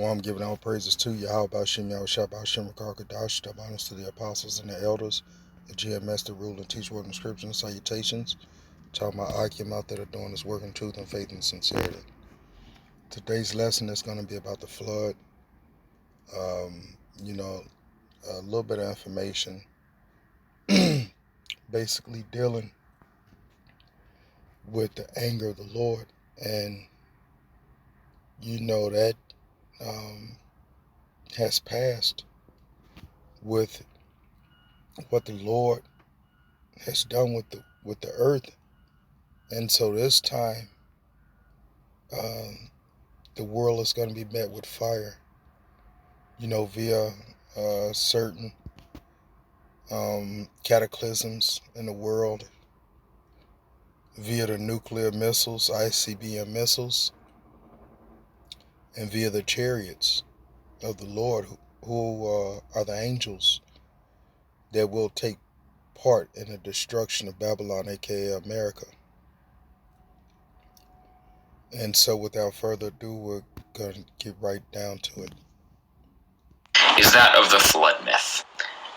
I'm giving all praises to Yahweh Bashim Yahweh Shabashim Rakakadash, double honors to the apostles and the elders, the GMS, the rule and teach word inscription, salutations to all my Akim out there doing this work in truth and faith and sincerity. Today's lesson is going to be about the flood. A little bit of information, basically dealing with the anger of the Lord, and that has passed with what the Lord has done with the earth. And so this time, the world is going to be met with fire, via certain cataclysms in the world, via the nuclear missiles, ICBM missiles, and via the chariots of the Lord, who are the angels that will take part in the destruction of Babylon, aka America. And so without further ado, we're going to get right down to it. Is that of the flood myth.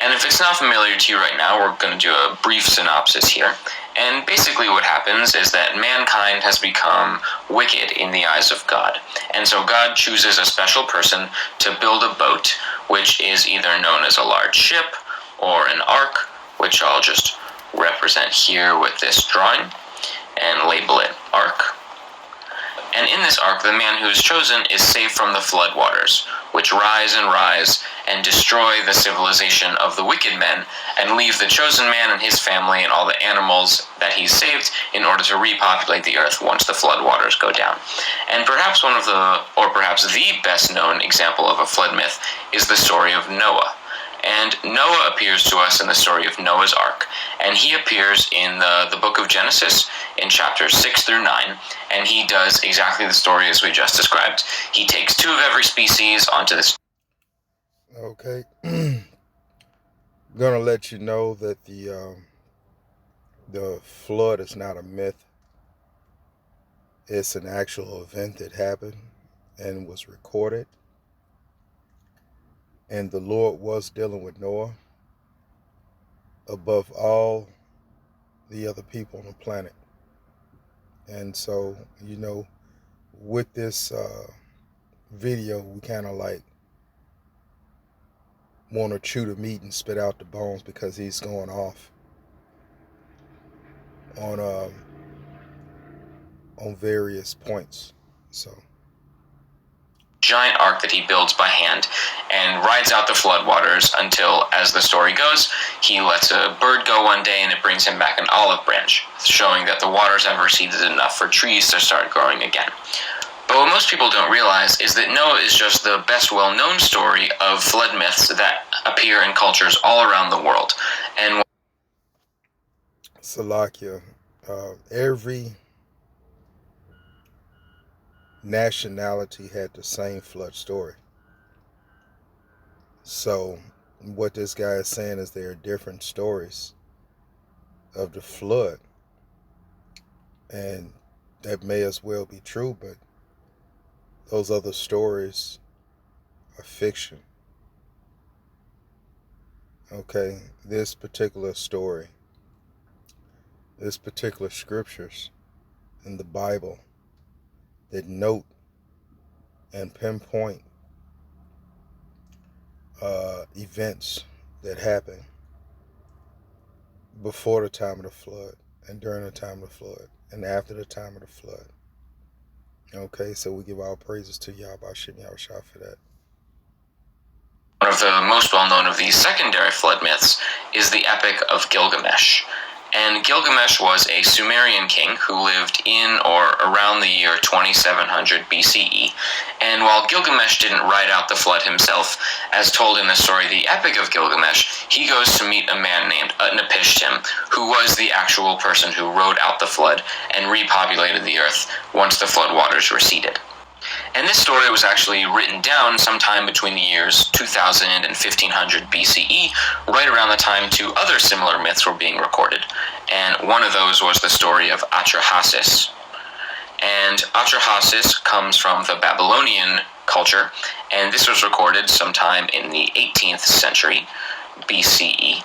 And if it's not familiar to you right now, we're going to do a brief synopsis here. And basically what happens is that mankind has become wicked in the eyes of God. And so God chooses a special person to build a boat, which is either known as a large ship or an ark, which I'll just represent here with this drawing and label it ark. And in this ark, the man who is chosen is saved from the flood waters, which rise and destroy the civilization of the wicked men, and leave the chosen man and his family and all the animals that he's saved in order to repopulate the earth once the flood waters go down. And perhaps perhaps the best known example of a flood myth is the story of Noah. And Noah appears to us in the story of Noah's Ark, and he appears in the book of Genesis in chapters 6 through 9, and he does exactly the story as we just described. He takes two of every species onto this. Okay. I'm gonna let you know that the flood is not a myth. It's an actual event that happened and was recorded. And the Lord was dealing with Noah above all the other people on the planet. And so, with this video, we kind of like want to chew the meat and spit out the bones, because he's going off on various points. So, giant ark that he builds by hand and rides out the floodwaters until, as the story goes, he lets a bird go one day and it brings him back an olive branch, showing that the waters have receded enough for trees to start growing again. But what most people don't realize is that Noah is just the best well-known story of flood myths that appear in cultures all around the world. And Salakia, every nationality had the same flood story. So what this guy is saying is there are different stories of the flood, and that may as well be true, but those other stories are fiction. Okay, this particular story, this particular scriptures in the Bible that note and pinpoint events that happen before the time of the flood, and during the time of the flood, and after the time of the flood. Okay, so we give all praises to Yahweh Shem Yahweh Shah for that. One of the most well-known of these secondary flood myths is the Epic of Gilgamesh. And Gilgamesh was a Sumerian king who lived in or around the year 2700 BCE. And while Gilgamesh didn't ride out the flood himself, as told in the story The Epic of Gilgamesh, he goes to meet a man named Utnapishtim, who was the actual person who rode out the flood and repopulated the earth once the flood waters receded. And this story was actually written down sometime between the years 2000 and 1500 BCE, right around the time two other similar myths were being recorded. And one of those was the story of Atrahasis. And Atrahasis comes from the Babylonian culture, and this was recorded sometime in the 18th century BCE,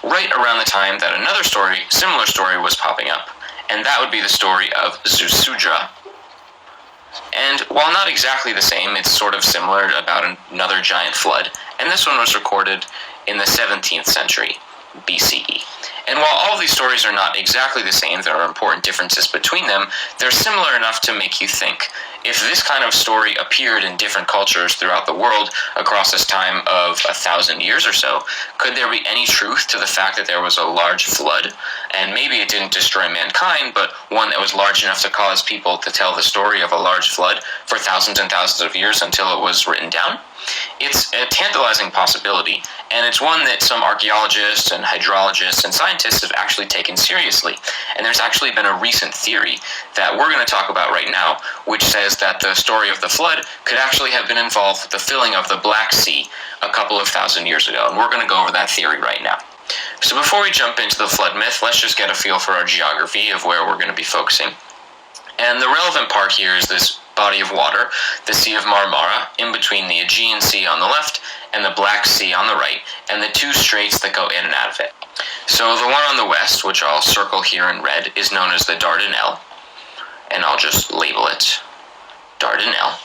right around the time that another similar story was popping up, and that would be the story of Zusudra. And while not exactly the same, it's sort of similar about another giant flood, and this one was recorded in the 17th century BCE. And while all of these stories are not exactly the same, there are important differences between them, they're similar enough to make you think. If this kind of story appeared in different cultures throughout the world across this time of 1,000 years or so, could there be any truth to the fact that there was a large flood? And maybe it didn't destroy mankind, but one that was large enough to cause people to tell the story of a large flood for thousands and thousands of years until it was written down? It's a tantalizing possibility, and it's one that some archaeologists and hydrologists and scientists have actually taken seriously. And there's actually been a recent theory that we're going to talk about right now, which says that the story of the flood could actually have been involved with the filling of the Black Sea a couple of thousand years ago, and we're going to go over that theory right now. So before we jump into the flood myth, let's just get a feel for our geography of where we're going to be focusing. And the relevant part here is this body of water, the Sea of Marmara, in between the Aegean Sea on the left and the Black Sea on the right, and the two straits that go in and out of it. So the one on the west, which I'll circle here in red, is known as the Dardanelles, and I'll just label it Dardanelles.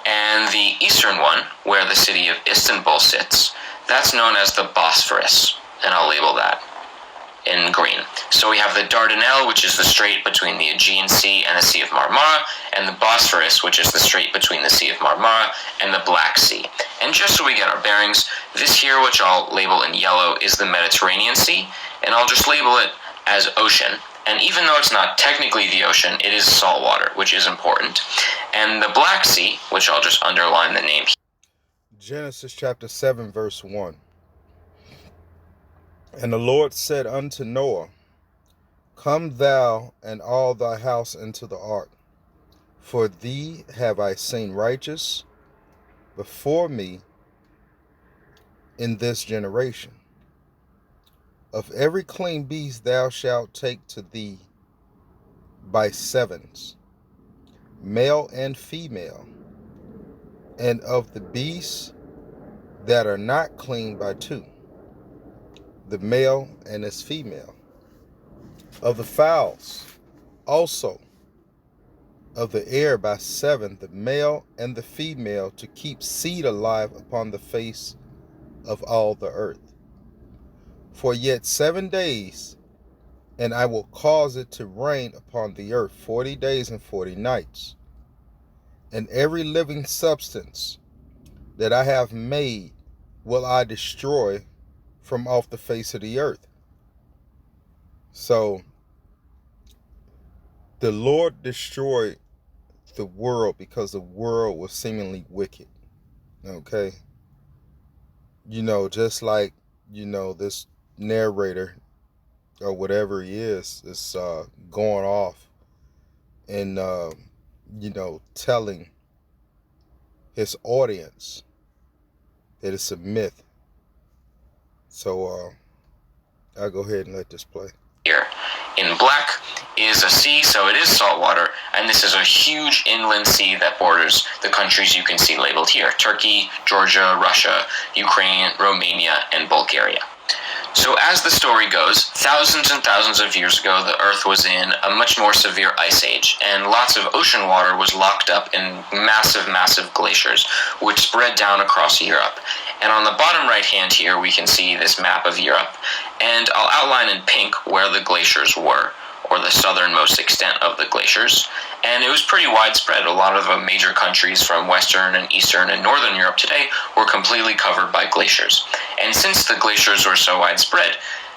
And the eastern one, where the city of Istanbul sits, that's known as the Bosphorus, and I'll label that in green. So we have the Dardanelles, which is the strait between the Aegean Sea and the Sea of Marmara, and the Bosphorus, which is the strait between the Sea of Marmara and the Black Sea. And just so we get our bearings, this here, which I'll label in yellow, is the Mediterranean Sea, and I'll just label it as ocean. And even though it's not technically the ocean, it is salt water, which is important. And the Black Sea, which I'll just underline the name here. Genesis chapter 7, verse 1. And the Lord said unto Noah, Come thou and all thy house into the ark, for thee have I seen righteous before me in this generation. Of every clean beast thou shalt take to thee by sevens, male and female, and of the beasts that are not clean by two, the male and his female, of the fowls also of the air by seven, the male and the female, to keep seed alive upon the face of all the earth. For yet 7 days, and I will cause it to rain upon the earth 40 days and 40 nights. And every living substance that I have made will I destroy from off the face of the earth. So the Lord destroyed the world because the world was seemingly wicked. Okay? Just like, this narrator or whatever he is going off and, telling his audience that it's a myth. So I'll go ahead and let this play. Here in black is a sea, so it is saltwater, and this is a huge inland sea that borders the countries you can see labeled here: Turkey, Georgia, Russia, Ukraine, Romania, and Bulgaria. So as the story goes, thousands and thousands of years ago, the Earth was in a much more severe ice age, and lots of ocean water was locked up in massive, massive glaciers, which spread down across Europe. And on the bottom right hand here, we can see this map of Europe, and I'll outline in pink where the glaciers were, or the southernmost extent of the glaciers. And it was pretty widespread. A lot of the major countries from Western and Eastern and Northern Europe today were completely covered by glaciers. And since the glaciers were so widespread,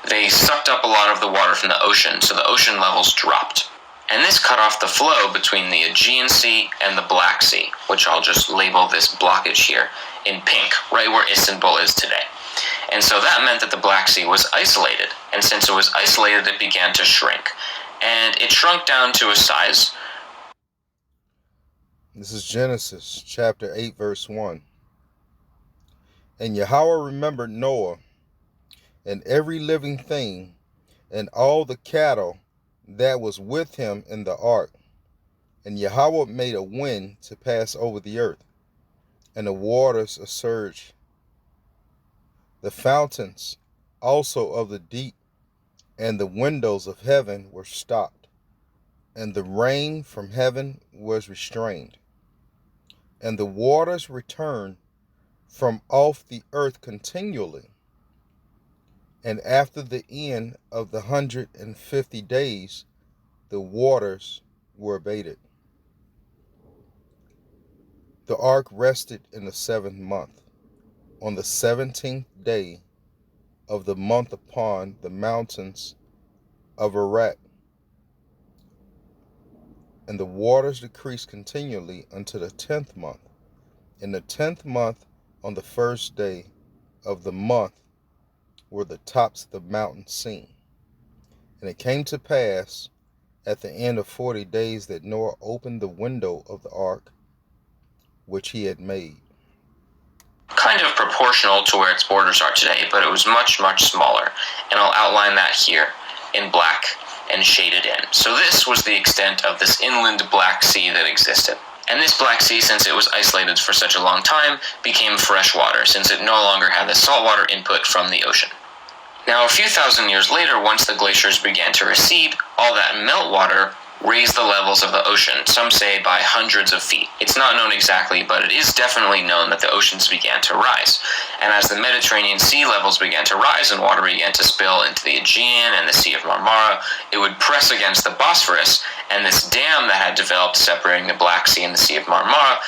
they sucked up a lot of the water from the ocean, so the ocean levels dropped. And this cut off the flow between the Aegean Sea and the Black Sea, which I'll just label this blockage here in pink, right where Istanbul is today. And so that meant that the Black Sea was isolated, and since it was isolated, it began to shrink. And it shrunk down to a size. This is Genesis chapter 8, verse 1. And Yahweh remembered Noah and every living thing and all the cattle that was with him in the ark. And Yahweh made a wind to pass over the earth, and the waters surged. The fountains also of the deep and the windows of heaven were stopped, and the rain from heaven was restrained, and the waters returned from off the earth continually. And after the end of the 150 days, the waters were abated. The ark rested in the 7th month, on the 17th day of the month upon the mountains of Ararat. And the waters decreased continually unto the 10th month. In the 10th month, on the 1st day of the month, were the tops of the mountains seen. And it came to pass at the end of 40 days that Noah opened the window of the ark which he had made. Kind of proportional to where its borders are today, but it was much, much smaller. And I'll outline that here in black and shaded in. So this was the extent of this inland Black Sea that existed. And this Black Sea, since it was isolated for such a long time, became freshwater, since it no longer had the saltwater input from the ocean. Now, a few thousand years later, once the glaciers began to recede, all that meltwater raised the levels of the ocean, some say by hundreds of feet. It's not known exactly, but it is definitely known that the oceans began to rise. And as the Mediterranean sea levels began to rise and water began to spill into the Aegean and the Sea of Marmara, it would press against the Bosphorus, and this dam that had developed separating the Black Sea and the Sea of Marmara,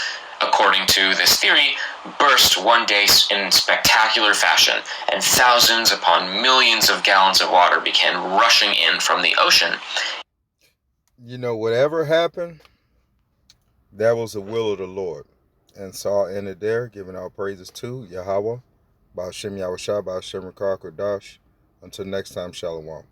according to this theory, burst one day in spectacular fashion, and thousands upon millions of gallons of water began rushing in from the ocean. You know, whatever happened, that was the will of the Lord. And so I ended there, giving our praises to Yahweh, Ba'ashem Yahushua, Ba'ashem Rakar Kodash. Until next time, Shalom.